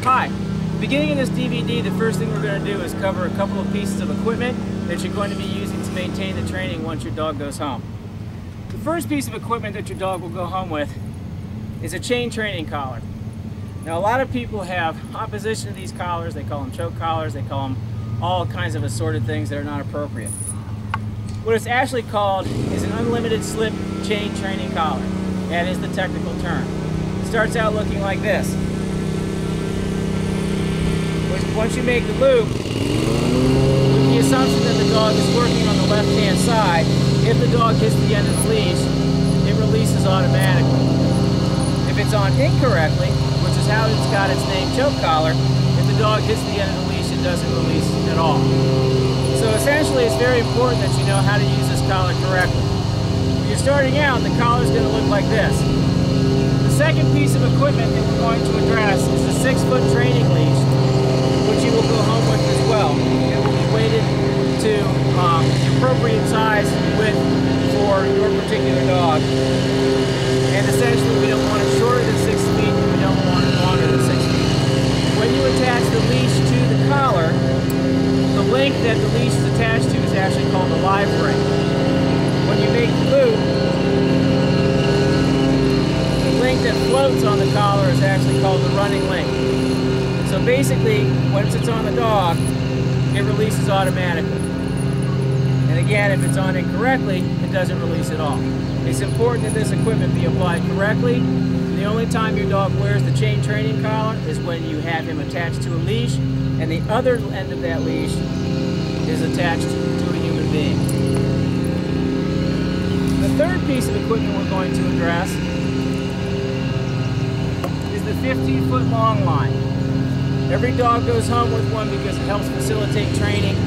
Hi. Beginning in this DVD, the first thing we're going to do is cover a couple of pieces of equipment that you're going to be using to maintain the training once your dog goes home. The first piece of equipment that your dog will go home with is a chain training collar. Now, a lot of people have opposition to these collars. They call them choke collars. They call them all kinds of assorted things that are not appropriate. What it's actually called is an unlimited slip chain training collar. That is the technical term. It starts out looking like this. Once you make the loop, with the assumption that the dog is working on the left-hand side, if the dog hits the end of the leash, it releases automatically. If it's on incorrectly, which is how it's got its name choke collar, if the dog hits the end of the leash, it doesn't release at all. So essentially, it's very important that you know how to use this collar correctly. When you're starting out, the collar is going to look like this. The second piece of equipment that we're going to address is the 6-foot training leash, which you will go home with as well. It will be weighted to the appropriate size and width for your particular dog. And essentially, we don't want it shorter than 6 feet, and we don't want it longer than 6 feet. When you attach the leash to the collar, the link that the leash is attached to is actually called the live ring. When you make the loop, the link that floats on the collar is actually called the running link. So basically, once it's on the dog, it releases automatically. And again, if it's on incorrectly, it doesn't release at all. It's important that this equipment be applied correctly. The only time your dog wears the chain training collar is when you have him attached to a leash, and the other end of that leash is attached to a human being. The third piece of equipment we're going to address is the 15-foot long line. Every dog goes home with one because it helps facilitate training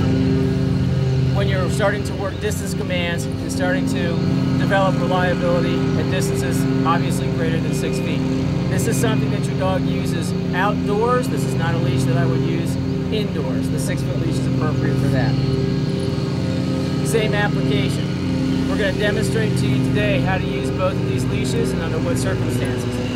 when you're starting to work distance commands and starting to develop reliability at distances obviously greater than 6 feet. This is something that your dog uses outdoors. This is not a leash that I would use indoors. The 6-foot leash is appropriate for that. Same application. We're going to demonstrate to you today how to use both of these leashes and under what circumstances.